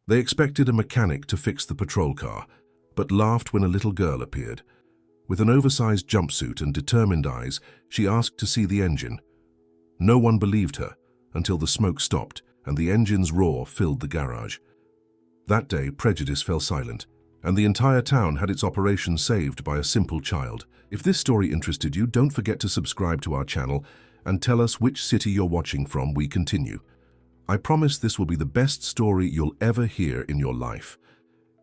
They expected a mechanic to fix the patrol car, but laughed when a little girl appeared. With an oversized jumpsuit and determined eyes, she asked to see the engine. No one believed her until the smoke stopped and the engine's roar filled the garage. That day, prejudice fell silent, and the entire town had its operation saved by a simple child. If this story interested you, don't forget to subscribe to our channel and tell us which city you're watching from. We continue. I promise this will be the best story you'll ever hear in your life.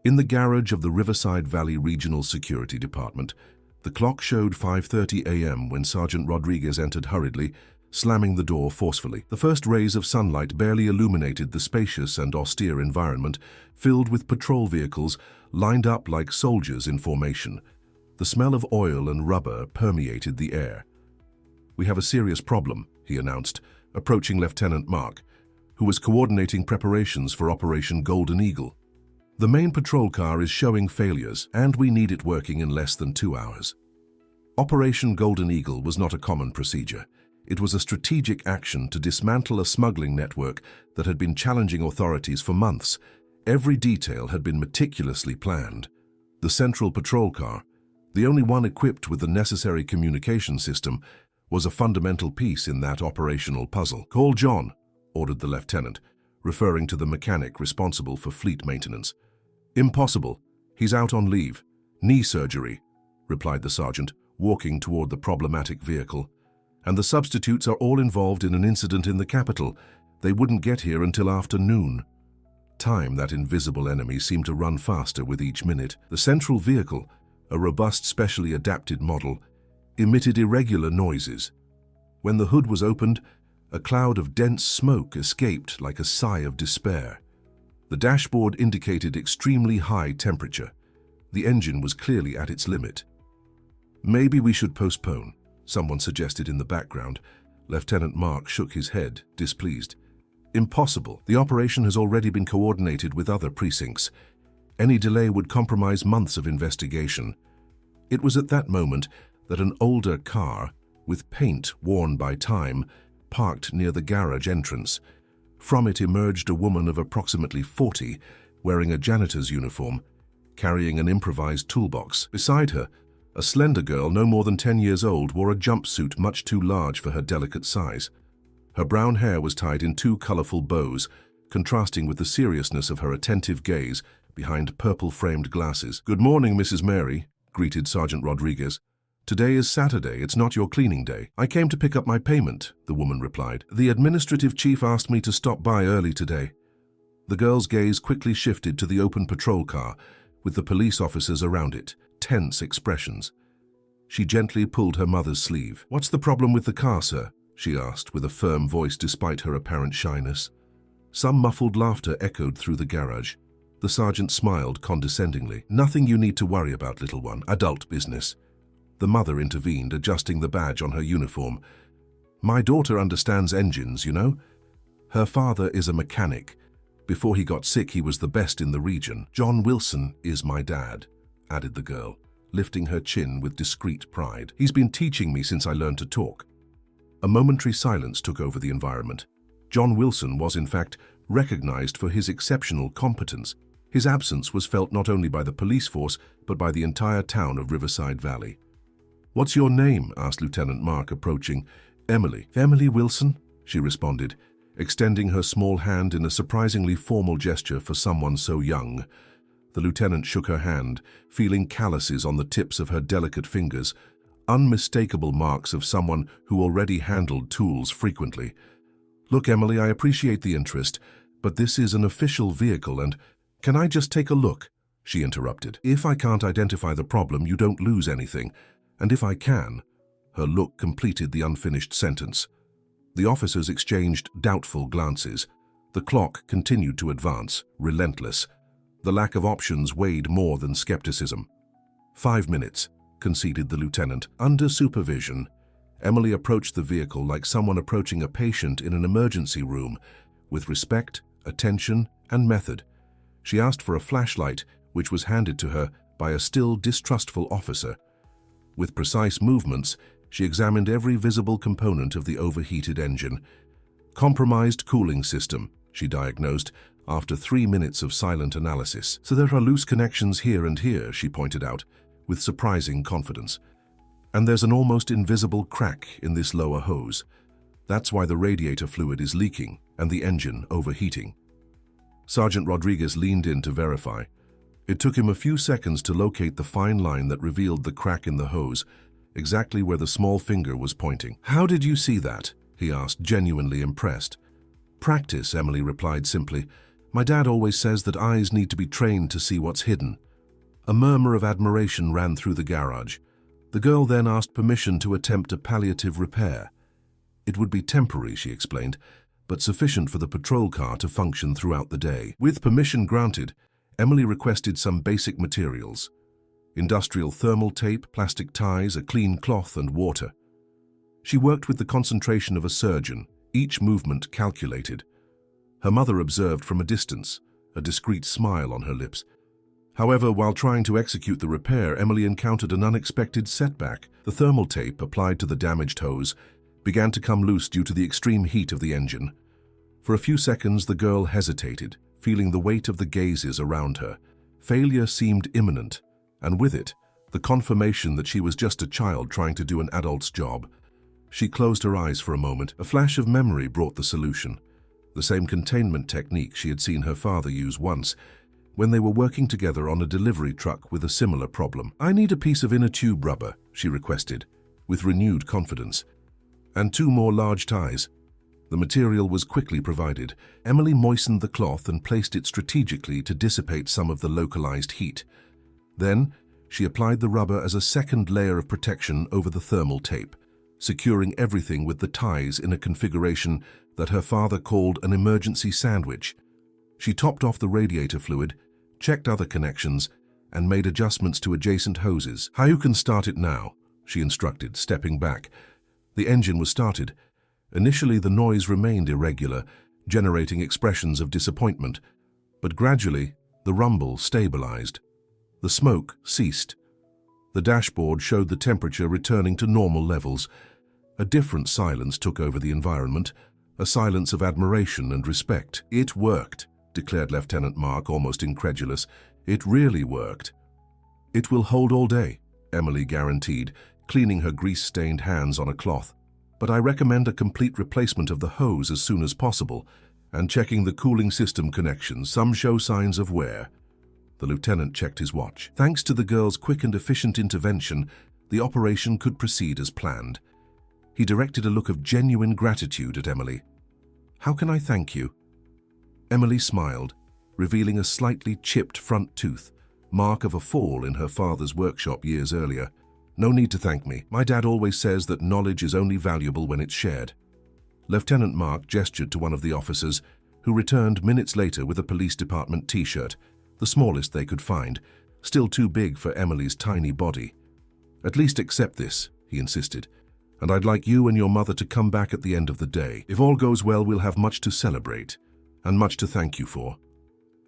In the garage of the Riverside Valley Regional Security Department, the clock showed 5:30 a.m. when Sergeant Rodriguez entered hurriedly, slamming the door forcefully. The first rays of sunlight barely illuminated the spacious and austere environment, filled with patrol vehicles lined up like soldiers in formation. The smell of oil and rubber permeated the air. "We have a serious problem," he announced, approaching Lieutenant Mark, who was coordinating preparations for Operation Golden Eagle. "The main patrol car is showing failures, and we need it working in less than 2 hours." Operation Golden Eagle was not a common procedure. It was a strategic action to dismantle a smuggling network that had been challenging authorities for months. Every detail had been meticulously planned. The central patrol car, the only one equipped with the necessary communication system, was a fundamental piece in that operational puzzle. "Call John," ordered the lieutenant, referring to the mechanic responsible for fleet maintenance. "Impossible. He's out on leave. Knee surgery," replied the sergeant, walking toward the problematic vehicle. "And the substitutes are all involved in an incident in the capital. They wouldn't get here until afternoon." Time, that invisible enemy, seemed to run faster with each minute. The central vehicle, a robust, specially adapted model, emitted irregular noises. When the hood was opened, a cloud of dense smoke escaped like a sigh of despair. The dashboard indicated extremely high temperature. The engine was clearly at its limit. "Maybe we should postpone," someone suggested in the background. Lieutenant Mark shook his head, displeased. "Impossible. The operation has already been coordinated with other precincts. Any delay would compromise months of investigation." It was at that moment that an older car, with paint worn by time, parked near the garage entrance. From it emerged a woman of approximately 40, wearing a janitor's uniform, carrying an improvised toolbox. Beside her, a slender girl no more than 10 years old wore a jumpsuit much too large for her delicate size. Her brown hair was tied in 2 colorful bows, contrasting with the seriousness of her attentive gaze behind purple-framed glasses. "Good morning, Mrs. Mary," greeted Sergeant Rodriguez. "Today is Saturday. It's not your cleaning day." "I came to pick up my payment," the woman replied. "The administrative chief asked me to stop by early today." The girl's gaze quickly shifted to the open patrol car, with the police officers around it, tense expressions. She gently pulled her mother's sleeve. "What's the problem with the car, sir?" she asked with a firm voice despite her apparent shyness. Some muffled laughter echoed through the garage. The sergeant smiled condescendingly. "Nothing you need to worry about, little one. Adult business." The mother intervened, adjusting the badge on her uniform. "My daughter understands engines, you know. Her father is a mechanic. Before he got sick, he was the best in the region. John Wilson is my dad," added the girl, lifting her chin with discreet pride. "He's been teaching me since I learned to talk." A momentary silence took over the environment. John Wilson was, in fact, recognized for his exceptional competence. His absence was felt not only by the police force, but by the entire town of Riverside Valley. "What's your name?" asked Lieutenant Mark, approaching. "Emily." "Emily Wilson," she responded, extending her small hand in a surprisingly formal gesture for someone so young. The lieutenant shook her hand, feeling calluses on the tips of her delicate fingers, unmistakable marks of someone who already handled tools frequently. "Look, Emily, I appreciate the interest, but this is an official vehicle and—" "Can I just take a look?" she interrupted. "If I can't identify the problem, you don't lose anything. And if I can—" Her look completed the unfinished sentence. The officers exchanged doubtful glances. The clock continued to advance, relentless. The lack of options weighed more than skepticism. 5 minutes, conceded the lieutenant. Under supervision, Emily approached the vehicle like someone approaching a patient in an emergency room, with respect, attention, and method. She asked for a flashlight, which was handed to her by a still distrustful officer. With precise movements, she examined every visible component of the overheated engine. "Compromised cooling system," she diagnosed, after 3 minutes of silent analysis. So there are loose connections here and here, she pointed out, with surprising confidence. And there's an almost invisible crack in this lower hose. That's why the radiator fluid is leaking and the engine overheating. Sergeant Rodriguez leaned in to verify. It took him a few seconds to locate the fine line that revealed the crack in the hose, exactly where the small finger was pointing. "How did you see that?" he asked, genuinely impressed. "Practice," Emily replied simply. "My dad always says that eyes need to be trained to see what's hidden." A murmur of admiration ran through the garage. The girl then asked permission to attempt a palliative repair. It would be temporary, she explained, but sufficient for the patrol car to function throughout the day. With permission granted, Emily requested some basic materials: industrial thermal tape, plastic ties, a clean cloth, and water. She worked with the concentration of a surgeon, each movement calculated. Her mother observed from a distance, a discreet smile on her lips. However, while trying to execute the repair, Emily encountered an unexpected setback. The thermal tape applied to the damaged hose began to come loose due to the extreme heat of the engine. For a few seconds, the girl hesitated, feeling the weight of the gazes around her. Failure seemed imminent, and with it, the confirmation that she was just a child trying to do an adult's job. She closed her eyes for a moment. A flash of memory brought the solution. The same containment technique she had seen her father use once, when they were working together on a delivery truck with a similar problem. "I need a piece of inner tube rubber," she requested, with renewed confidence, "and 2 more large ties." The material was quickly provided. Emily moistened the cloth and placed it strategically to dissipate some of the localized heat. Then, she applied the rubber as a second layer of protection over the thermal tape, securing everything with the ties in a configuration that her father called an emergency sandwich. She topped off the radiator fluid, checked other connections, and made adjustments to adjacent hoses. "You can start it now," she instructed, stepping back. The engine was started. Initially, the noise remained irregular, generating expressions of disappointment, but gradually, the rumble stabilized. The smoke ceased. The dashboard showed the temperature returning to normal levels. A different silence took over the environment, a silence of admiration and respect. "It worked," declared Lieutenant Mark, almost incredulous. "It really worked." "It will hold all day," Emily guaranteed, cleaning her grease-stained hands on a cloth. "But I recommend a complete replacement of the hose as soon as possible, and checking the cooling system connections. Some show signs of wear." The lieutenant checked his watch. Thanks to the girl's quick and efficient intervention, the operation could proceed as planned. He directed a look of genuine gratitude at Emily. "How can I thank you?" Emily smiled, revealing a slightly chipped front tooth, mark of a fall in her father's workshop years earlier. "No need to thank me. My dad always says that knowledge is only valuable when it's shared." Lieutenant Mark gestured to one of the officers, who returned minutes later with a police department t-shirt, the smallest they could find, still too big for Emily's tiny body. "At least accept this," he insisted, "and I'd like you and your mother to come back at the end of the day. If all goes well, we'll have much to celebrate, and much to thank you for."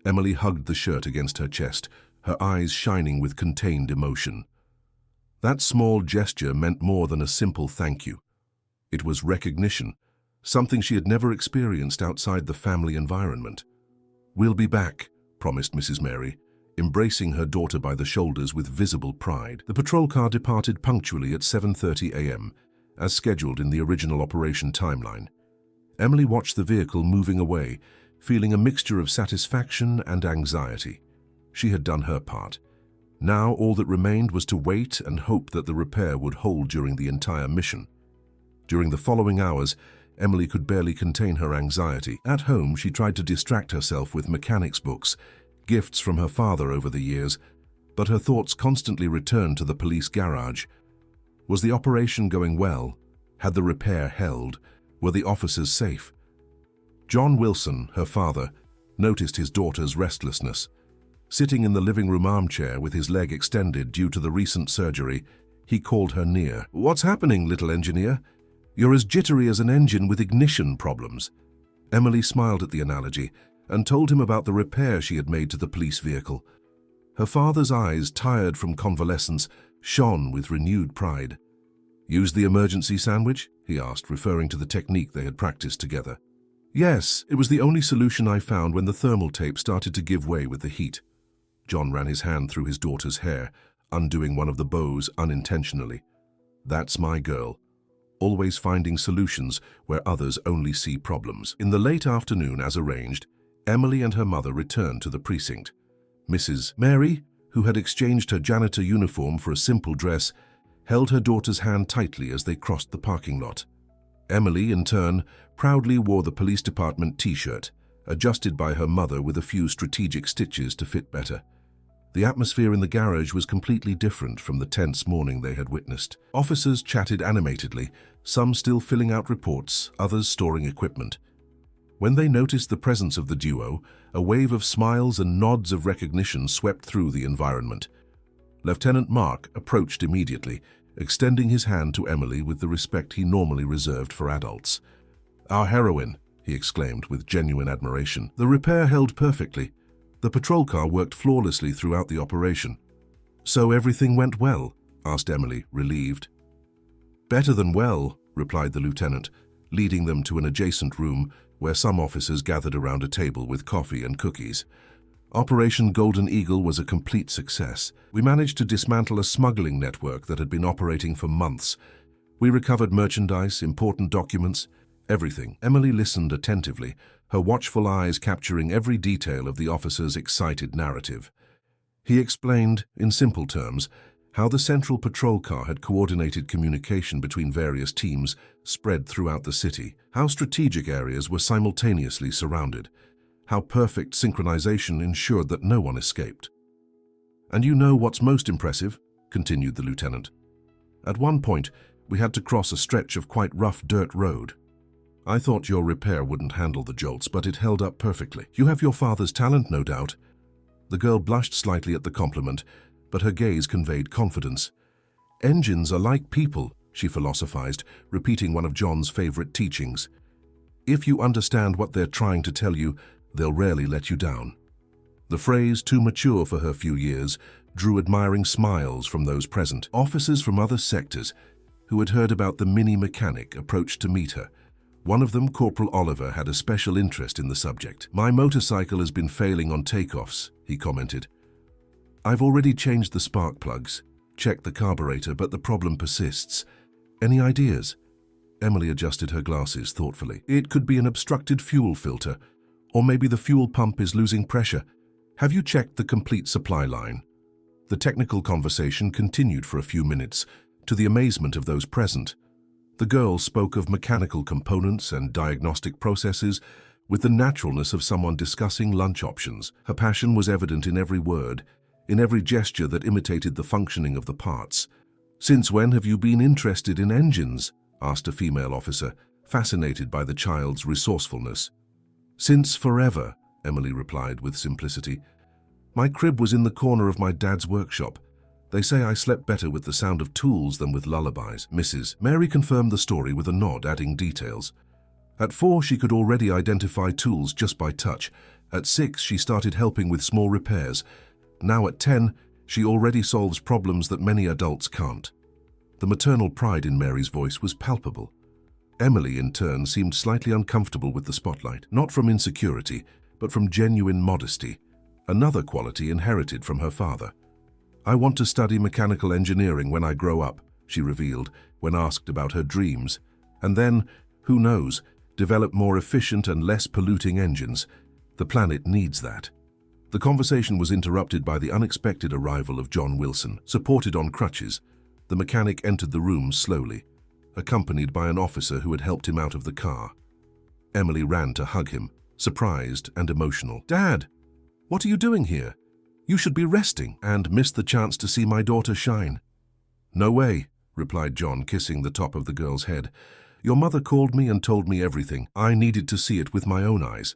Emily hugged the shirt against her chest, her eyes shining with contained emotion. That small gesture meant more than a simple thank you. It was recognition, something she had never experienced outside the family environment. "We'll be back," promised Mrs. Mary, embracing her daughter by the shoulders with visible pride. The patrol car departed punctually at 7:30 a.m., as scheduled in the original operation timeline. Emily watched the vehicle moving away, feeling a mixture of satisfaction and anxiety. She had done her part. Now all that remained was to wait and hope that the repair would hold during the entire mission. During the following hours, Emily could barely contain her anxiety. At home, she tried to distract herself with mechanics books, gifts from her father over the years, but her thoughts constantly returned to the police garage. Was the operation going well? Had the repair held? Were the officers safe? John Wilson, her father, noticed his daughter's restlessness. Sitting in the living room armchair with his leg extended due to the recent surgery, he called her near. "What's happening, little engineer? You're as jittery as an engine with ignition problems." Emily smiled at the analogy and told him about the repair she had made to the police vehicle. Her father's eyes, tired from convalescence, shone with renewed pride. "Use the emergency sandwich?" he asked, referring to the technique they had practiced together. Yes, it was the only solution I found when the thermal tape started to give way with the heat. John ran his hand through his daughter's hair, undoing one of the bows unintentionally. That's my girl, always finding solutions where others only see problems. In the late afternoon, as arranged, Emily and her mother returned to the precinct. Mrs. Mary, who had exchanged her janitor uniform for a simple dress, held her daughter's hand tightly as they crossed the parking lot. Emily, in turn, proudly wore the police department t-shirt, adjusted by her mother with a few strategic stitches to fit better. The atmosphere in the garage was completely different from the tense morning they had witnessed. Officers chatted animatedly, some still filling out reports, others storing equipment. When they noticed the presence of the duo, a wave of smiles and nods of recognition swept through the environment. Lieutenant Mark approached immediately, extending his hand to Emily with the respect he normally reserved for adults. "Our heroine," he exclaimed with genuine admiration. The repair held perfectly. The patrol car worked flawlessly throughout the operation. "So everything went well?" asked Emily, relieved. "Better than well," replied the lieutenant, leading them to an adjacent room where some officers gathered around a table with coffee and cookies. Operation Golden Eagle was a complete success. We managed to dismantle a smuggling network that had been operating for months. We recovered merchandise, important documents, everything. Emily listened attentively, her watchful eyes capturing every detail of the officer's excited narrative. He explained, in simple terms, how the Central Patrol Car had coordinated communication between various teams spread throughout the city, how strategic areas were simultaneously surrounded, how perfect synchronization ensured that no one escaped. "And you know what's most impressive?" continued the lieutenant. "At one point, we had to cross a stretch of quite rough dirt road. I thought your repair wouldn't handle the jolts, but it held up perfectly. You have your father's talent, no doubt." The girl blushed slightly at the compliment, but her gaze conveyed confidence. "Engines are like people," she philosophized, repeating one of John's favorite teachings. "If you understand what they're trying to tell you, they'll rarely let you down." The phrase, too mature for her few years, drew admiring smiles from those present. Officers from other sectors, who had heard about the mini mechanic, approached to meet her. One of them, Corporal Oliver, had a special interest in the subject. "My motorcycle has been failing on takeoffs," he commented. "I've already changed the spark plugs, checked the carburetor, but the problem persists. Any ideas?" Emily adjusted her glasses thoughtfully. "It could be an obstructed fuel filter, or maybe the fuel pump is losing pressure. Have you checked the complete supply line?" The technical conversation continued for a few minutes, to the amazement of those present. The girl spoke of mechanical components and diagnostic processes with the naturalness of someone discussing lunch options. Her passion was evident in every word, in every gesture that imitated the functioning of the parts. "Since when have you been interested in engines?" asked a female officer, fascinated by the child's resourcefulness. "Since forever," Emily replied with simplicity. "My crib was in the corner of my dad's workshop. They say I slept better with the sound of tools than with lullabies." Mrs. Mary confirmed the story with a nod, adding details. At 4, she could already identify tools just by touch. At 6, she started helping with small repairs. Now at 10, she already solves problems that many adults can't. The maternal pride in Mary's voice was palpable. Emily, in turn, seemed slightly uncomfortable with the spotlight, not from insecurity, but from genuine modesty, another quality inherited from her father. "I want to study mechanical engineering when I grow up," she revealed when asked about her dreams, and then, who knows, develop more efficient and less polluting engines. The planet needs that. The conversation was interrupted by the unexpected arrival of John Wilson. Supported on crutches, the mechanic entered the room slowly, accompanied by an officer who had helped him out of the car. Emily ran to hug him, surprised and emotional. "Dad, what are you doing here? You should be resting," and missed the chance to see my daughter shine. "No way," replied John, kissing the top of the girl's head. "Your mother called me and told me everything. I needed to see it with my own eyes."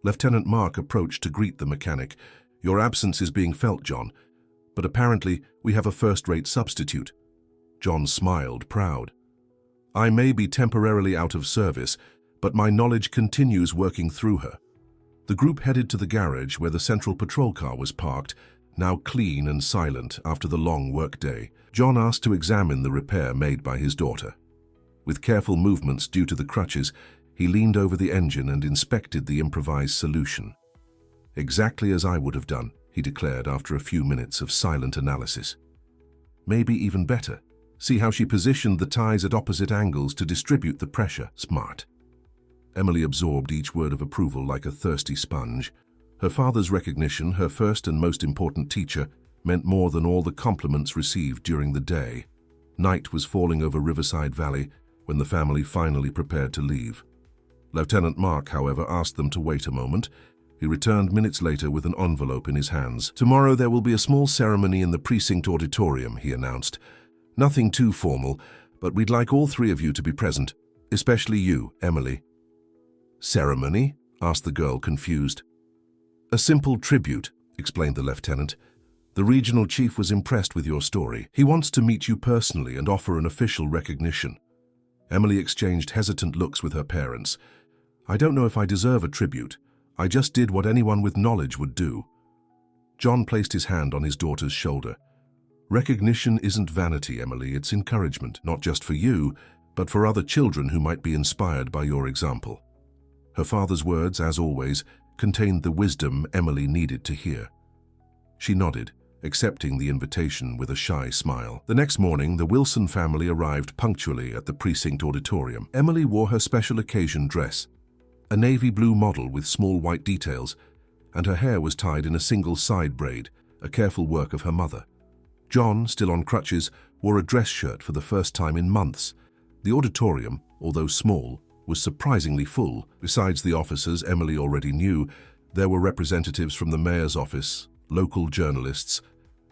Lieutenant Mark approached to greet the mechanic. "Your absence is being felt, John, but apparently we have a first-rate substitute." John smiled, proud. "I may be temporarily out of service, but my knowledge continues working through her." The group headed to the garage where the Central Patrol Car was parked, now clean and silent after the long workday. John asked to examine the repair made by his daughter. With careful movements due to the crutches, He leaned over the engine and inspected the improvised solution. "Exactly as I would have done," he declared after a few minutes of silent analysis. "Maybe even better. See how she positioned the ties at opposite angles to distribute the pressure. Smart." Emily absorbed each word of approval like a thirsty sponge. Her father's recognition, her first and most important teacher, meant more than all the compliments received during the day. Night was falling over Riverside Valley when the family finally prepared to leave. Lieutenant Mark, however, asked them to wait a moment. He returned minutes later with an envelope in his hands. "Tomorrow there will be a small ceremony in the precinct auditorium," he announced. "Nothing too formal, but we'd like all three of you to be present, especially you, Emily." "Ceremony?" asked the girl, confused. "A simple tribute," explained the lieutenant. "The regional chief was impressed with your story. He wants to meet you personally and offer an official recognition." Emily exchanged hesitant looks with her parents. "I don't know if I deserve a tribute. I just did what anyone with knowledge would do." John placed his hand on his daughter's shoulder. "Recognition isn't vanity, Emily. It's encouragement, not just for you, but for other children who might be inspired by your example." Her father's words, as always, contained the wisdom Emily needed to hear. She nodded, accepting the invitation with a shy smile. The next morning, the Wilson family arrived punctually at the precinct auditorium. Emily wore her special occasion dress, a navy blue model with small white details, and her hair was tied in a single side braid, a careful work of her mother. John, still on crutches, wore a dress shirt for the first time in months. The auditorium, although small, was surprisingly full. Besides the officers Emily already knew, there were representatives from the mayor's office, local journalists,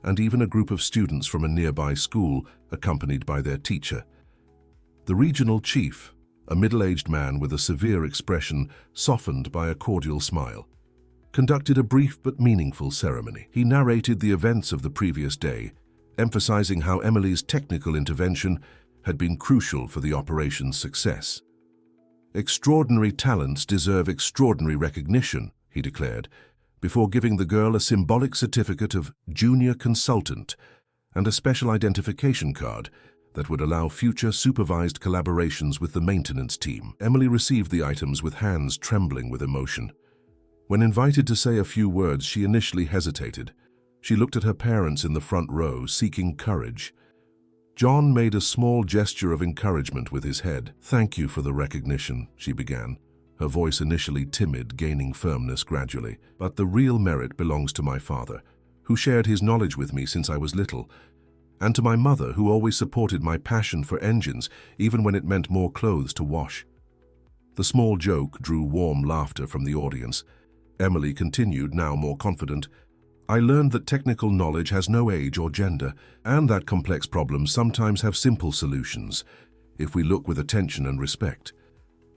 and even a group of students from a nearby school, accompanied by their teacher. The regional chief, a middle-aged man with a severe expression softened by a cordial smile, conducted a brief but meaningful ceremony. He narrated the events of the previous day, emphasizing how Emily's technical intervention had been crucial for the operation's success. "Extraordinary talents deserve extraordinary recognition," he declared, before giving the girl a symbolic certificate of junior consultant and a special identification card that would allow future supervised collaborations with the maintenance team. Emily received the items with hands trembling with emotion. When invited to say a few words, she initially hesitated. She looked at her parents in the front row, seeking courage. John made a small gesture of encouragement with his head. "Thank you for the recognition," she began, her voice initially timid, gaining firmness gradually. "But the real merit belongs to my father, who shared his knowledge with me since I was little, and to my mother, who always supported my passion for engines, even when it meant more clothes to wash." The small joke drew warm laughter from the audience. Emily continued, now more confident. "I learned that technical knowledge has no age or gender, and that complex problems sometimes have simple solutions, if we look with attention and respect.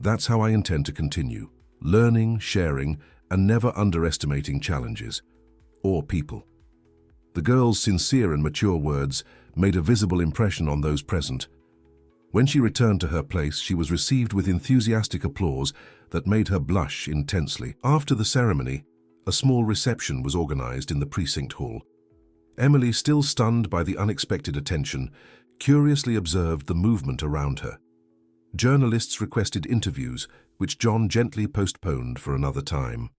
That's how I intend to continue, learning, sharing, and never underestimating challenges or people." The girl's sincere and mature words made a visible impression on those present. When she returned to her place, she was received with enthusiastic applause that made her blush intensely. After the ceremony, a small reception was organized in the precinct hall. Emily, still stunned by the unexpected attention, curiously observed the movement around her. Journalists requested interviews, which John gently postponed for another time.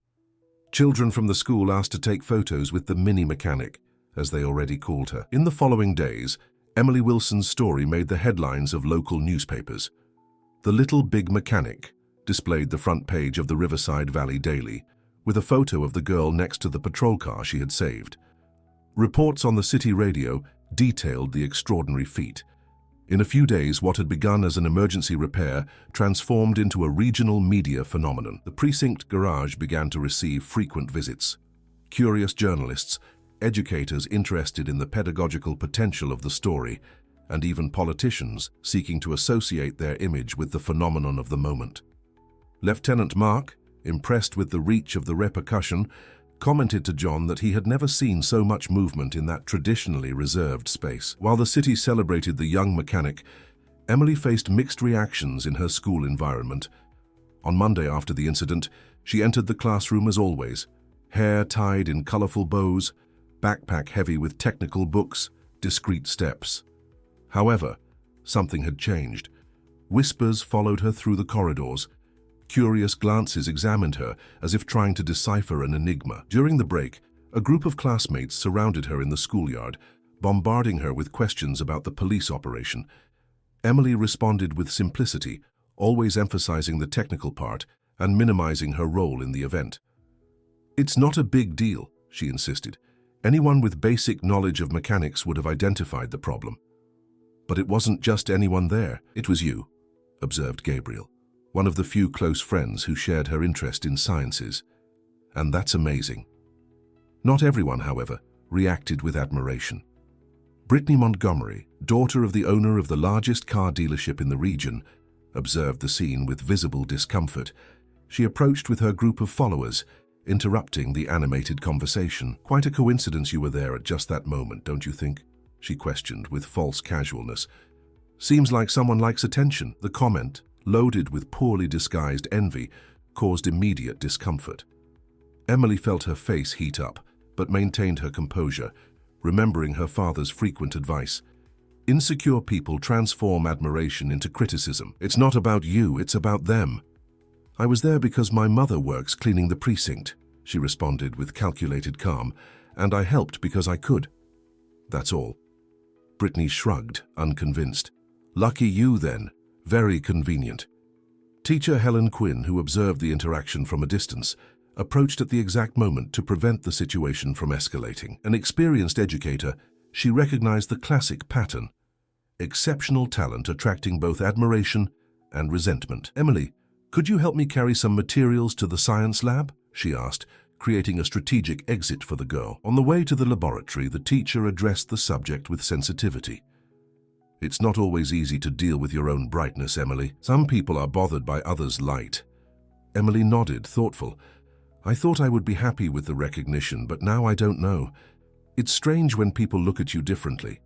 Children from the school asked to take photos with the mini mechanic, as they already called her. In the following days, Emily Wilson's story made the headlines of local newspapers. The Little Big Mechanic displayed the front page of the Riverside Valley Daily, with a photo of the girl next to the patrol car she had saved. Reports on the city radio detailed the extraordinary feat. In a few days, what had begun as an emergency repair transformed into a regional media phenomenon. The precinct garage began to receive frequent visits. Curious journalists, educators interested in the pedagogical potential of the story, and even politicians seeking to associate their image with the phenomenon of the moment. Lieutenant Mark, impressed with the reach of the repercussion, commented to John that he had never seen so much movement in that traditionally reserved space. While the city celebrated the young mechanic, Emily faced mixed reactions in her school environment. On Monday after the incident, she entered the classroom as always, hair tied in colorful bows, backpack heavy with technical books, discreet steps. However, something had changed. Whispers followed her through the corridors. Curious glances examined her as if trying to decipher an enigma. During the break, a group of classmates surrounded her in the schoolyard, bombarding her with questions about the police operation. Emily responded with simplicity, always emphasizing the technical part and minimizing her role in the event. "It's not a big deal," she insisted. "Anyone with basic knowledge of mechanics would have identified the problem." "But it wasn't just anyone there. It was you," observed Gabriel, one of the few close friends who shared her interest in sciences. "And that's amazing." Not everyone, however, reacted with admiration. Brittany Montgomery, daughter of the owner of the largest car dealership in the region, observed the scene with visible discomfort. She approached with her group of followers, interrupting the animated conversation. "Quite a coincidence you were there at just that moment, don't you think?" she questioned with false casualness. "Seems like someone likes attention." The comment, loaded with poorly disguised envy, caused immediate discomfort. Emily felt her face heat up, but maintained her composure, remembering her father's frequent advice. "Insecure people transform admiration into criticism. It's not about you, it's about them." "I was there because my mother works cleaning the precinct," she responded with calculated calm, "and I helped because I could. That's all." Brittany shrugged, unconvinced. "Lucky you, then. Very convenient." Teacher Helen Quinn, who observed the interaction from a distance, approached at the exact moment to prevent the situation from escalating. An experienced educator, she recognized the classic pattern: exceptional talent attracting both admiration and resentment. "Emily, could you help me carry some materials to the science lab?" she asked, creating a strategic exit for the girl. On the way to the laboratory, the teacher addressed the subject with sensitivity. "It's not always easy to deal with your own brightness, Emily. Some people are bothered by others' light." Emily nodded, thoughtful. "I thought I would be happy with the recognition, but now I don't know. It's strange when people look at you differently."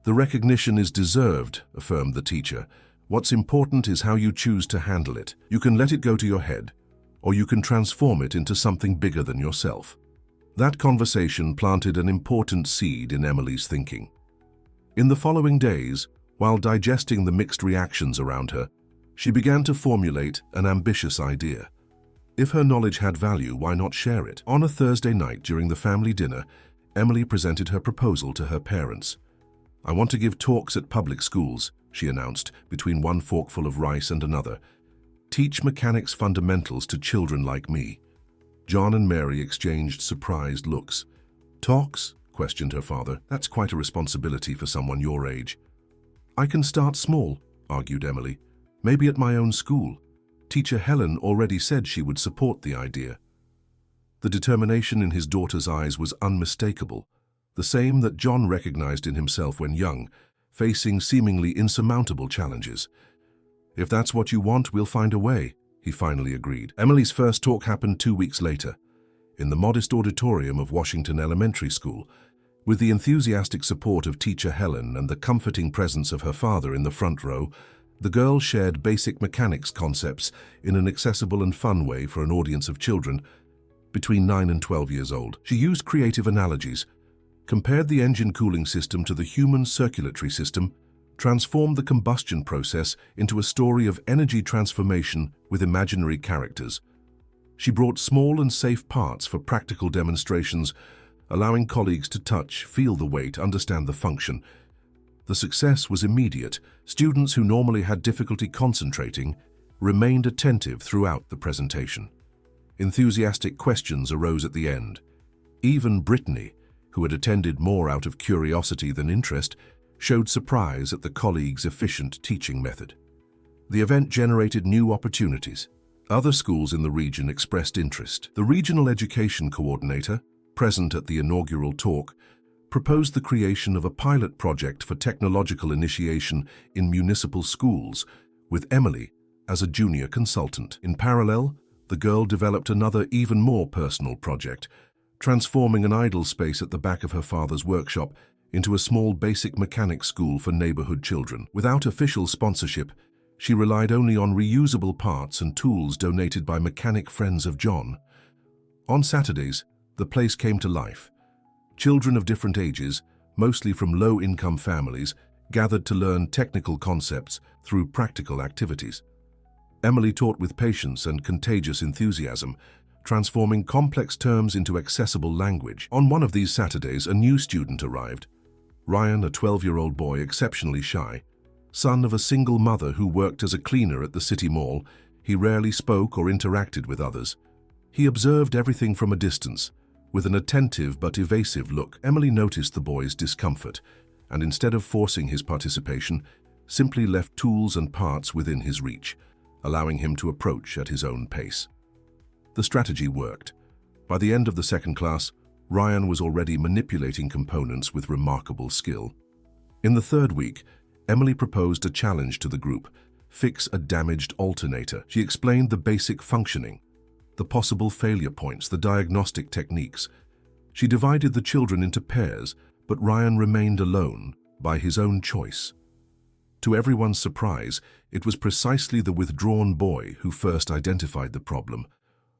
"The recognition is deserved," affirmed the teacher. "What's important is how you choose to handle it. You can let it go to your head, or you can transform it into something bigger than yourself." That conversation planted an important seed in Emily's thinking. In the following days, while digesting the mixed reactions around her, she began to formulate an ambitious idea. If her knowledge had value, why not share it? On a Thursday night during the family dinner, Emily presented her proposal to her parents. "I want to give talks at public schools," she announced, between one forkful of rice and another. "Teach mechanics fundamentals to children like me." John and Mary exchanged surprised looks. "Talks?" questioned her father. "That's quite a responsibility for someone your age." "I can start small," argued Emily. "Maybe at my own school. Teacher Helen already said she would support the idea." The determination in his daughter's eyes was unmistakable, the same that John recognized in himself when young, facing seemingly insurmountable challenges. "If that's what you want, we'll find a way," he finally agreed. Emily's first talk happened 2 weeks later, in the modest auditorium of Washington Elementary School. With the enthusiastic support of Teacher Helen and the comforting presence of her father in the front row, the girl shared basic mechanics concepts in an accessible and fun way for an audience of children between 9 and 12 years old. She used creative analogies, compared the engine cooling system to the human circulatory system, transformed the combustion process into a story of energy transformation with imaginary characters. She brought small and safe parts for practical demonstrations, allowing colleagues to touch, feel the weight, understand the function. The success was immediate. Students who normally had difficulty concentrating remained attentive throughout the presentation. Enthusiastic questions arose at the end. Even Brittany, who had attended more out of curiosity than interest, showed surprise at the colleagues' efficient teaching method. The event generated new opportunities. Other schools in the region expressed interest. The regional education coordinator, present at the inaugural talk, proposed the creation of a pilot project for technological initiation in municipal schools, with Emily as a junior consultant. In parallel, the girl developed another, even more personal project, transforming an idle space at the back of her father's workshop into a small basic mechanics school for neighborhood children. Without official sponsorship, she relied only on reusable parts and tools donated by mechanic friends of John. On Saturdays, the place came to life. Children of different ages, mostly from low-income families, gathered to learn technical concepts through practical activities. Emily taught with patience and contagious enthusiasm, transforming complex terms into accessible language. On one of these Saturdays, a new student arrived. Ryan, a 12-year-old boy exceptionally shy. Son of a single mother who worked as a cleaner at the city mall, he rarely spoke or interacted with others. He observed everything from a distance, with an attentive but evasive look. Emily noticed the boy's discomfort, and instead of forcing his participation, simply left tools and parts within his reach, allowing him to approach at his own pace. The strategy worked. By the end of the second class, Ryan was already manipulating components with remarkable skill. In the third week, Emily proposed a challenge to the group: fix a damaged alternator. She explained the basic functioning, the possible failure points, the diagnostic techniques. She divided the children into pairs, but Ryan remained alone, by his own choice. To everyone's surprise, it was precisely the withdrawn boy who first identified the problem: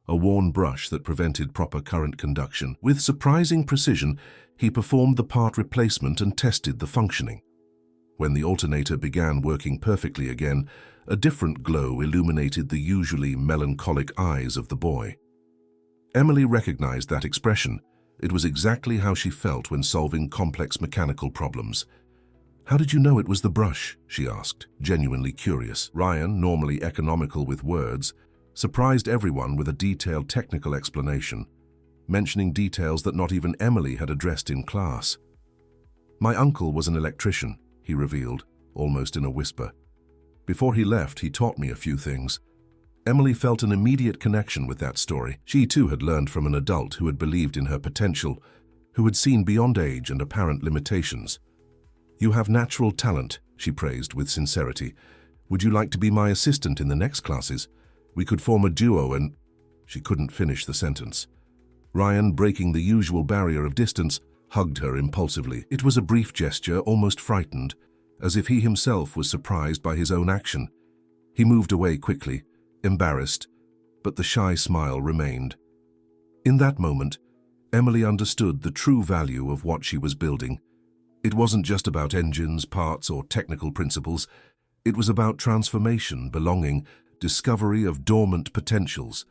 a worn brush that prevented proper current conduction. With surprising precision, he performed the part replacement and tested the functioning. When the alternator began working perfectly again, a different glow illuminated the usually melancholic eyes of the boy. Emily recognized that expression. It was exactly how she felt when solving complex mechanical problems. "How did you know it was the brush?" she asked, genuinely curious. Ryan, normally economical with words, surprised everyone with a detailed technical explanation, mentioning details that not even Emily had addressed in class. "My uncle was an electrician," he revealed, almost in a whisper. "Before he left, he taught me a few things." Emily felt an immediate connection with that story. She too had learned from an adult who had believed in her potential, who had seen beyond age and apparent limitations. "You have natural talent," she praised with sincerity. "Would you like to be my assistant in the next classes? We could form a duo and—" She couldn't finish the sentence. Ryan, breaking the usual barrier of distance, hugged her impulsively. It was a brief gesture, almost frightened, as if he himself was surprised by his own action. He moved away quickly, embarrassed, but the shy smile remained. In that moment, Emily understood the true value of what she was building. It wasn't just about engines, parts, or technical principles. It was about transformation, belonging, discovery of dormant potentials.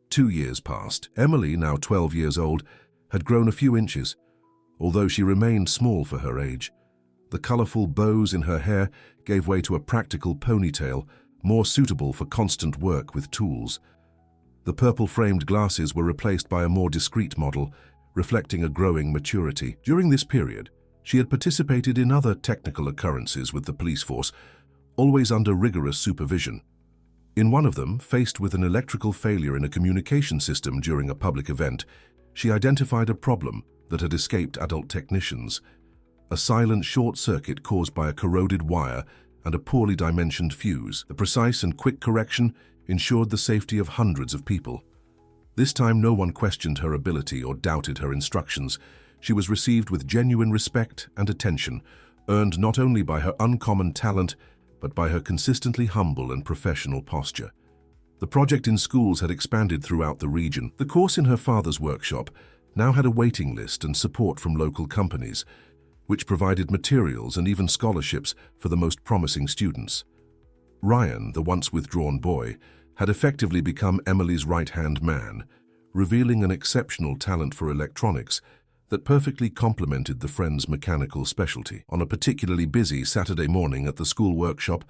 2 years passed. Emily, now 12 years old, had grown a few inches, although she remained small for her age. The colorful bows in her hair gave way to a practical ponytail, more suitable for constant work with tools. The purple-framed glasses were replaced by a more discreet model, reflecting a growing maturity. During this period, she had participated in other technical occurrences with the police force, always under rigorous supervision. In one of them, faced with an electrical failure in a communication system during a public event, she identified a problem that had escaped adult technicians: a silent short circuit caused by a corroded wire and a poorly dimensioned fuse. The precise and quick correction ensured the safety of hundreds of people. This time no one questioned her ability or doubted her instructions. She was received with genuine respect and attention, earned not only by her uncommon talent, but by her consistently humble and professional posture. The project in schools had expanded throughout the region. The course in her father's workshop now had a waiting list and support from local companies, which provided materials and even scholarships for the most promising students. Ryan, the once withdrawn boy, had effectively become Emily's right-hand man, revealing an exceptional talent for electronics that perfectly complemented the friend's mechanical specialty. On a particularly busy Saturday morning at the school workshop,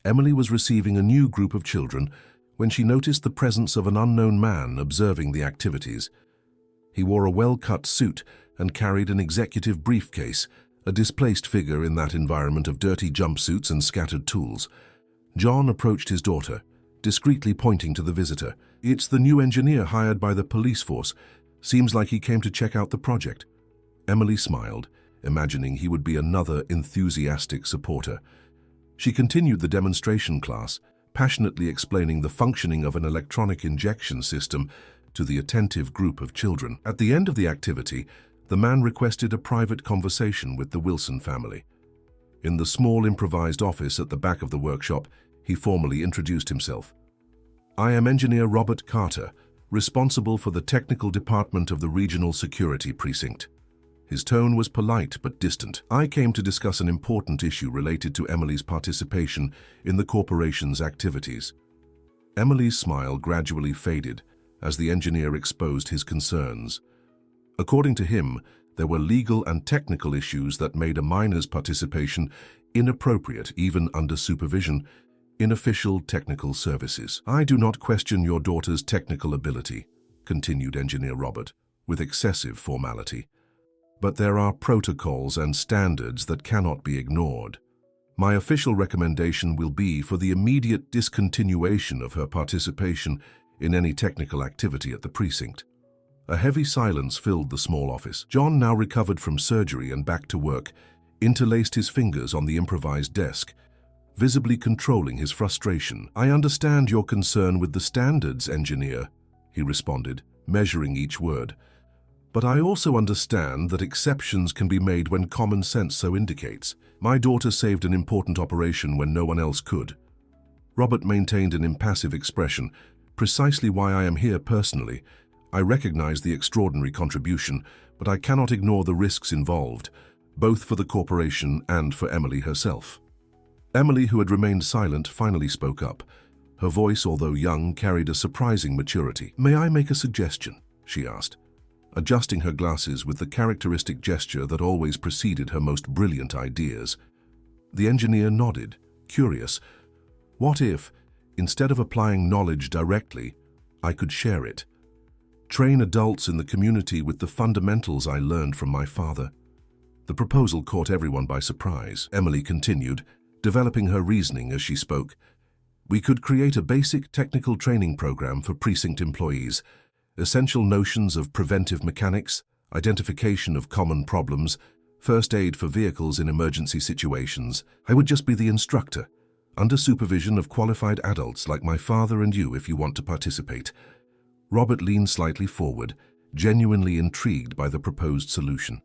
Emily was receiving a new group of children when she noticed the presence of an unknown man observing the activities. He wore a well-cut suit and carried an executive briefcase, a displaced figure in that environment of dirty jumpsuits and scattered tools. John approached his daughter, discreetly pointing to the visitor. "It's the new engineer hired by the police force. Seems like he came to check out the project." Emily smiled, imagining he would be another enthusiastic supporter. She continued the demonstration class, passionately explaining the functioning of an electronic injection system to the attentive group of children. At the end of the activity, the man requested a private conversation with the Wilson family. In the small improvised office at the back of the workshop, he formally introduced himself. "I am Engineer Robert Carter, responsible for the technical department of the Regional Security Precinct." His tone was polite but distant. "I came to discuss an important issue related to Emily's participation in the corporation's activities." Emily's smile gradually faded as the engineer exposed his concerns. According to him, there were legal and technical issues that made a minor's participation inappropriate even under supervision in official technical services. "I do not question your daughter's technical ability," continued Engineer Robert, with excessive formality. "But there are protocols and standards that cannot be ignored. My official recommendation will be for the immediate discontinuation of her participation in any technical activity at the precinct." A heavy silence filled the small office. John, now recovered from surgery and back to work, interlaced his fingers on the improvised desk, visibly controlling his frustration. "I understand your concern with the standards, engineer," he responded, measuring each word. "But I also understand that exceptions can be made when common sense so indicates. My daughter saved an important operation when no one else could." Robert maintained an impassive expression. "Precisely why I am here personally. I recognize the extraordinary contribution, but I cannot ignore the risks involved, both for the corporation and for Emily herself." Emily, who had remained silent, finally spoke up. Her voice, although young, carried a surprising maturity. "May I make a suggestion?" she asked, adjusting her glasses with the characteristic gesture that always preceded her most brilliant ideas. The engineer nodded, curious. "What if, instead of applying knowledge directly, I could share it? Train adults in the community with the fundamentals I learned from my father." The proposal caught everyone by surprise. Emily continued, developing her reasoning as she spoke. "We could create a basic technical training program for precinct employees, essential notions of preventive mechanics, identification of common problems, first aid for vehicles in emergency situations. I would just be the instructor, under supervision of qualified adults like my father and you if you want to participate." Robert leaned slightly forward, genuinely intrigued by the proposed solution.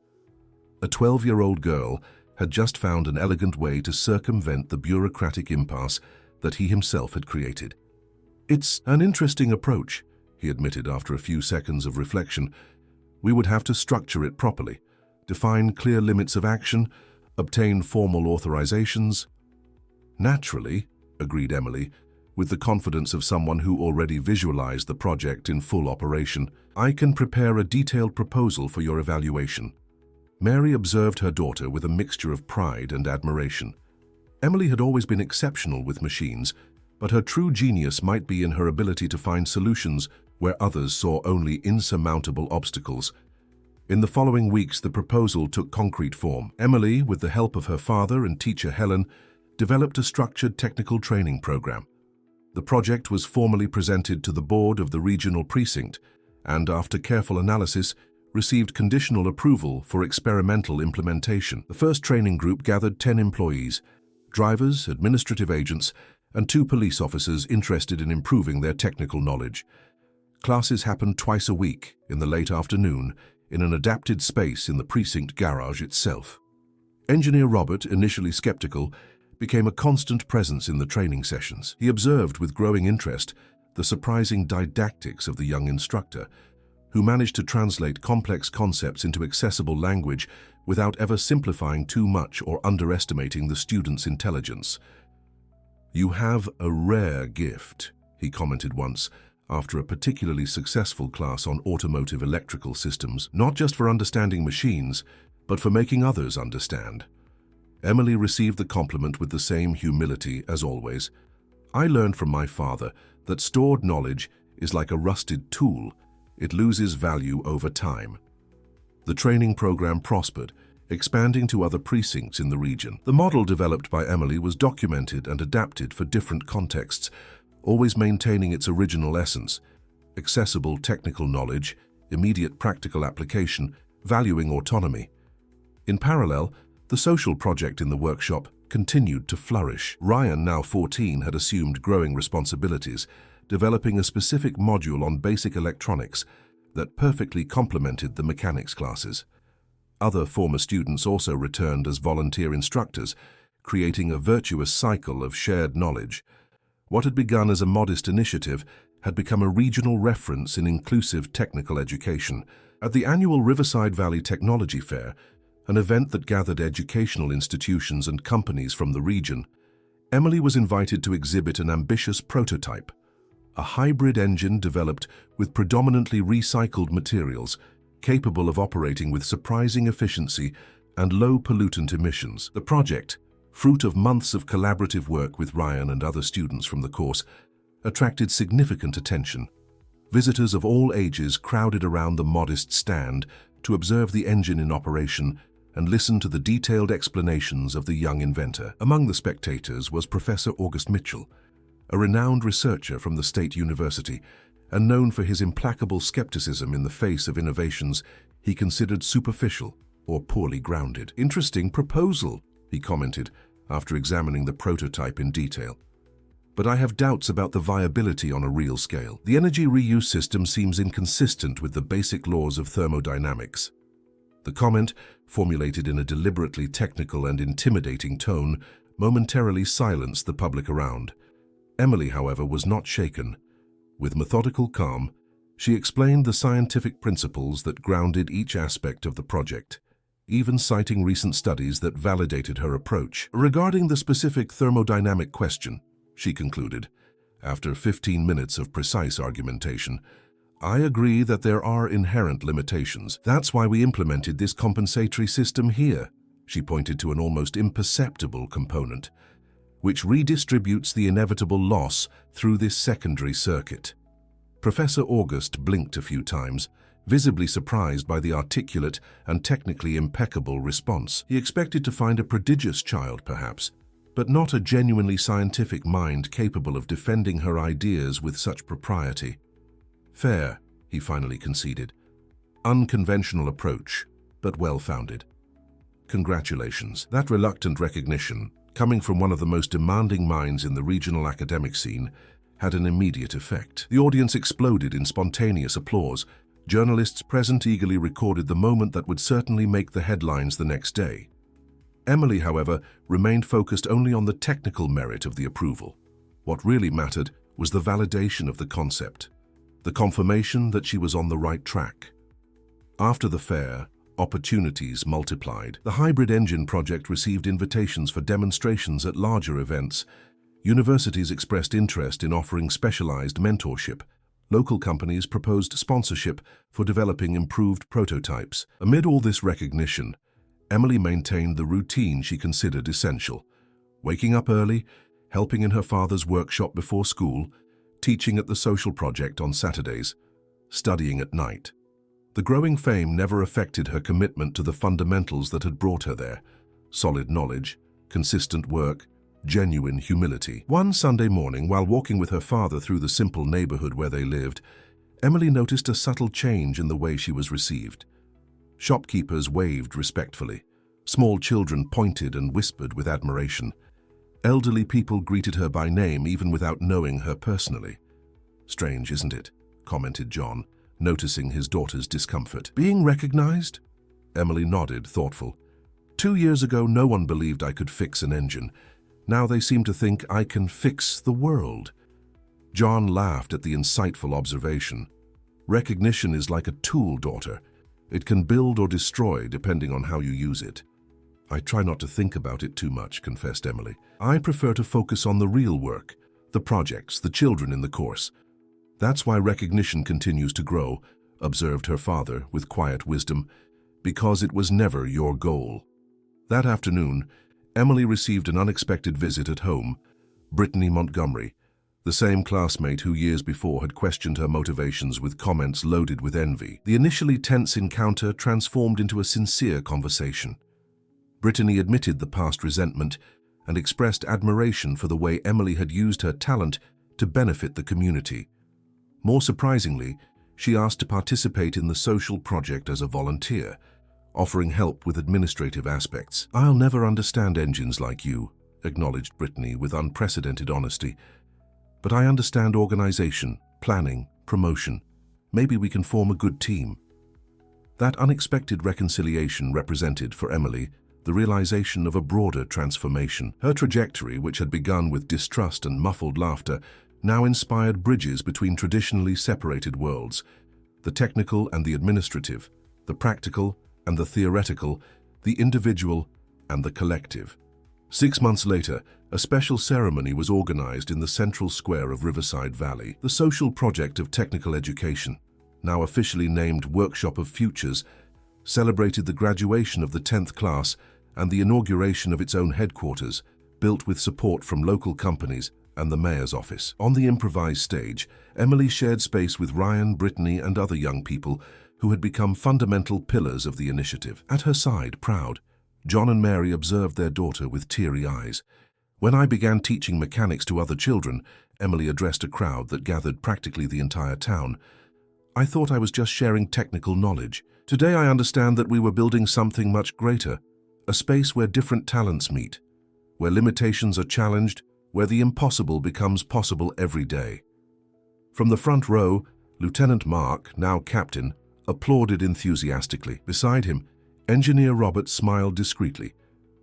A 12-year-old girl had just found an elegant way to circumvent the bureaucratic impasse that he himself had created. "It's an interesting approach," he admitted after a few seconds of reflection. "We would have to structure it properly, define clear limits of action, obtain formal authorizations." "Naturally," agreed Emily, with the confidence of someone who already visualized the project in full operation. "I can prepare a detailed proposal for your evaluation." Mary observed her daughter with a mixture of pride and admiration. Emily had always been exceptional with machines, but her true genius might be in her ability to find solutions where others saw only insurmountable obstacles. In the following weeks, the proposal took concrete form. Emily, with the help of her father and teacher Helen, developed a structured technical training program. The project was formally presented to the board of the regional precinct and, after careful analysis, received conditional approval for experimental implementation. The first training group gathered 10 employees, drivers, administrative agents, and 2 police officers interested in improving their technical knowledge. Classes happened twice a week, in the late afternoon, in an adapted space in the precinct garage itself. Engineer Robert, initially skeptical, became a constant presence in the training sessions. He observed with growing interest the surprising didactics of the young instructor, who managed to translate complex concepts into accessible language without ever simplifying too much or underestimating the student's intelligence. "You have a rare gift," he commented once, after a particularly successful class on automotive electrical systems, "not just for understanding machines, but for making others understand." Emily received the compliment with the same humility as always. "I learned from my father that stored knowledge is like a rusted tool. It loses value over time." The training program prospered, expanding to other precincts in the region. The model developed by Emily was documented and adapted for different contexts, always maintaining its original essence: accessible technical knowledge, immediate practical application, valuing autonomy. In parallel, the social project in the workshop continued to flourish. Ryan, now 14, had assumed growing responsibilities, developing a specific module on basic electronics that perfectly complemented the mechanics classes. Other former students also returned as volunteer instructors, creating a virtuous cycle of shared knowledge. What had begun as a modest initiative had become a regional reference in inclusive technical education. At the annual Riverside Valley Technology Fair, an event that gathered educational institutions and companies from the region, Emily was invited to exhibit an ambitious prototype, a hybrid engine developed with predominantly recycled materials, capable of operating with surprising efficiency and low pollutant emissions. The project, fruit of months of collaborative work with Ryan and other students from the course, attracted significant attention. Visitors of all ages crowded around the modest stand to observe the engine in operation and listen to the detailed explanations of the young inventor. Among the spectators was Professor August Mitchell, a renowned researcher from the State University and known for his implacable skepticism in the face of innovations he considered superficial or poorly grounded. "Interesting proposal," he commented after examining the prototype in detail. "But I have doubts about the viability on a real scale. The energy reuse system seems inconsistent with the basic laws of thermodynamics." The comment, formulated in a deliberately technical and intimidating tone, momentarily silenced the public around. Emily, however, was not shaken. With methodical calm, she explained the scientific principles that grounded each aspect of the project, even citing recent studies that validated her approach. "Regarding the specific thermodynamic question," she concluded, after 15 minutes of precise argumentation, "I agree that there are inherent limitations. That's why we implemented this compensatory system here." She pointed to an almost imperceptible component, which redistributes the inevitable loss through this secondary circuit. Professor August blinked a few times, visibly surprised by the articulate and technically impeccable response. He expected to find a prodigious child, perhaps, but not a genuinely scientific mind capable of defending her ideas with such propriety. "Fair," he finally conceded. "Unconventional approach, but well-founded. Congratulations." That reluctant recognition, coming from one of the most demanding minds in the regional academic scene, had an immediate effect. The audience exploded in spontaneous applause. Journalists present eagerly recorded the moment that would certainly make the headlines the next day. Emily, however, remained focused only on the technical merit of the approval. What really mattered was the validation of the concept, the confirmation that she was on the right track. After the fair, opportunities multiplied. The hybrid engine project received invitations for demonstrations at larger events. Universities expressed interest in offering specialized mentorship. Local companies proposed sponsorship for developing improved prototypes. Amid all this recognition, Emily maintained the routine she considered essential: waking up early, helping in her father's workshop before school, teaching at the social project on Saturdays, studying at night. The growing fame never affected her commitment to the fundamentals that had brought her there: solid knowledge, consistent work, genuine humility. One Sunday morning, while walking with her father through the simple neighborhood where they lived, Emily noticed a subtle change in the way she was received. Shopkeepers waved respectfully. Small children pointed and whispered with admiration. Elderly people greeted her by name even without knowing her personally. "Strange, isn't it?" commented John, noticing his daughter's discomfort. "Being recognized?" Emily nodded, thoughtful. 2 years ago, no one believed I could fix an engine. Now they seem to think I can fix the world." John laughed at the insightful observation. "Recognition is like a tool, daughter. It can build or destroy depending on how you use it." "I try not to think about it too much," confessed Emily. "I prefer to focus on the real work, the projects, the children in the course. That's why recognition continues to grow," observed her father with quiet wisdom, "because it was never your goal." That afternoon, Emily received an unexpected visit at home: Brittany Montgomery, the same classmate who years before had questioned her motivations with comments loaded with envy. The initially tense encounter transformed into a sincere conversation. Brittany admitted the past resentment and expressed admiration for the way Emily had used her talent to benefit the community. More surprisingly, she asked to participate in the social project as a volunteer, offering help with administrative aspects. "I'll never understand engines like you," acknowledged Brittany with unprecedented honesty. "But I understand organization, planning, promotion. Maybe we can form a good team." That unexpected reconciliation represented, for Emily, the realization of a broader transformation. Her trajectory, which had begun with distrust and muffled laughter, now inspired bridges between traditionally separated worlds: the technical and the administrative, the practical and the theoretical, the individual and the collective. 6 months later, a special ceremony was organized in the central square of Riverside Valley. The social project of technical education, now officially named Workshop of Futures, celebrated the graduation of the 10th class and the inauguration of its own headquarters, built with support from local companies and the mayor's office. On the improvised stage, Emily shared space with Ryan, Brittany, and other young people who had become fundamental pillars of the initiative. At her side, proud, John and Mary observed their daughter with teary eyes. When I began teaching mechanics to other children, Emily addressed a crowd that gathered practically the entire town. I thought I was just sharing technical knowledge. Today I understand that we were building something much greater, a space where different talents meet, where limitations are challenged, where the impossible becomes possible every day. From the front row, Lieutenant Mark, now captain, applauded enthusiastically. Beside him, Engineer Robert smiled discreetly,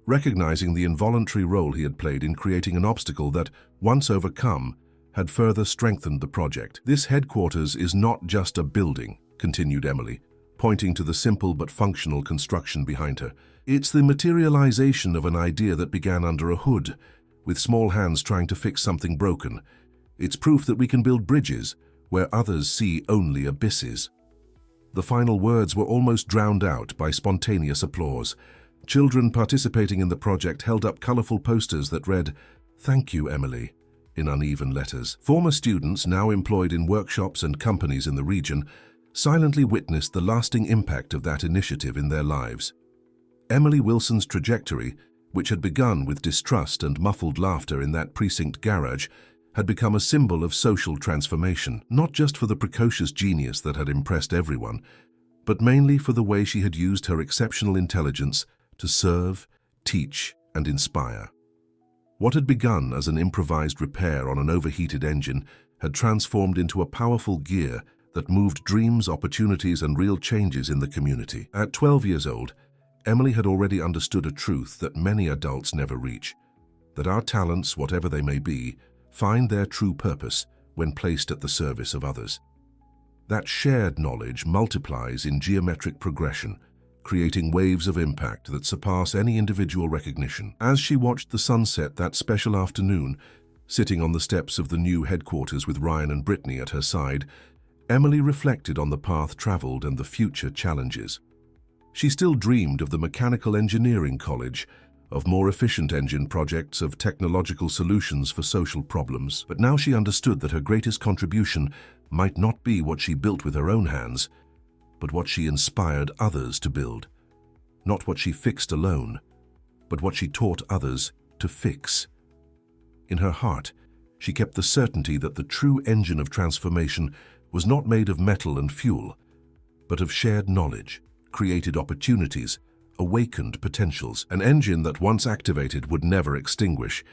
recognizing the involuntary role he had played in creating an obstacle that, once overcome, had further strengthened the project. This headquarters is not just a building, continued Emily, pointing to the simple but functional construction behind her. It's the materialization of an idea that began under a hood, with small hands trying to fix something broken. It's proof that we can build bridges where others see only abysses. The final words were almost drowned out by spontaneous applause. Children participating in the project held up colorful posters that read, "Thank you, Emily," in uneven letters. Former students, now employed in workshops and companies in the region, silently witnessed the lasting impact of that initiative in their lives. Emily Wilson's trajectory, which had begun with distrust and muffled laughter in that precinct garage, had become a symbol of social transformation, not just for the precocious genius that had impressed everyone, but mainly for the way she had used her exceptional intelligence to serve, teach, and inspire. What had begun as an improvised repair on an overheated engine had transformed into a powerful gear that moved dreams, opportunities, and real changes in the community. At 12 years old, Emily had already understood a truth that many adults never reach, that our talents, whatever they may be, find their true purpose when placed at the service of others. That shared knowledge multiplies in geometric progression, creating waves of impact that surpass any individual recognition. As she watched the sunset that special afternoon, sitting on the steps of the new headquarters with Ryan and Brittany at her side, Emily reflected on the path traveled and the future challenges. She still dreamed of the mechanical engineering college, of more efficient engine projects, of technological solutions for social problems. But now she understood that her greatest contribution might not be what she built with her own hands, but what she inspired others to build. Not what she fixed alone, but what she taught others to fix. In her heart, she kept the certainty that the true engine of transformation was not made of metal and fuel, but of shared knowledge, created opportunities, awakened potentials. An engine that once activated would never extinguish.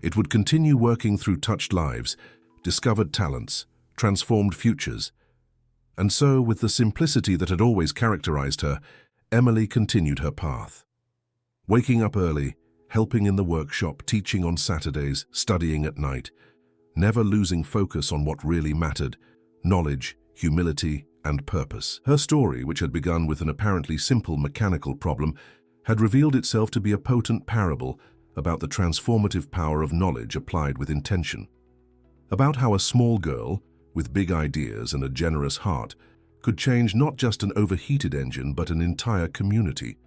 It would continue working through touched lives, discovered talents, transformed futures. And so, with the simplicity that had always characterized her, Emily continued her path. Waking up early, helping in the workshop, teaching on Saturdays, studying at night, never losing focus on what really mattered: knowledge, humility, and purpose. Her story, which had begun with an apparently simple mechanical problem, had revealed itself to be a potent parable about the transformative power of knowledge applied with intention. About how a small girl, with big ideas and a generous heart, could change not just an overheated engine but an entire community.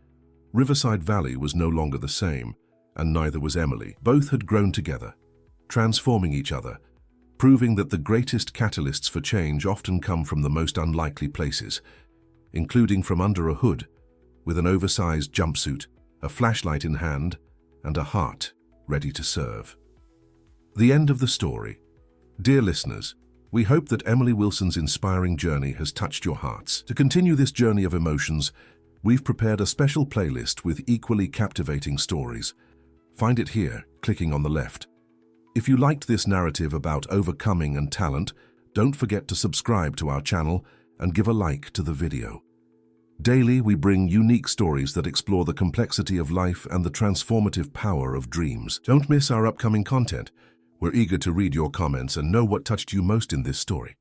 Riverside Valley was no longer the same, and neither was Emily. Both had grown together, transforming each other, proving that the greatest catalysts for change often come from the most unlikely places, including from under a hood, with an oversized jumpsuit, a flashlight in hand, and a heart ready to serve. The end of the story. Dear listeners, we hope that Emily Wilson's inspiring journey has touched your hearts. To continue this journey of emotions, we've prepared a special playlist with equally captivating stories. Find it here, clicking on the left. If you liked this narrative about overcoming and talent, don't forget to subscribe to our channel and give a like to the video. Daily, we bring unique stories that explore the complexity of life and the transformative power of dreams. Don't miss our upcoming content. We're eager to read your comments and know what touched you most in this story.